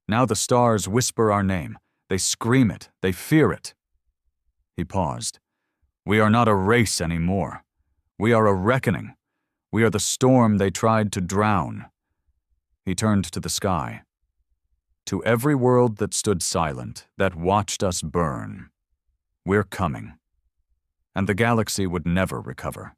"Now the stars whisper our name. They scream it. They fear it." He paused. "We are not a race anymore. We are a reckoning. We are the storm they tried to drown." He turned to the sky. "To every world that stood silent, that watched us burn, we're coming." And the galaxy would never recover.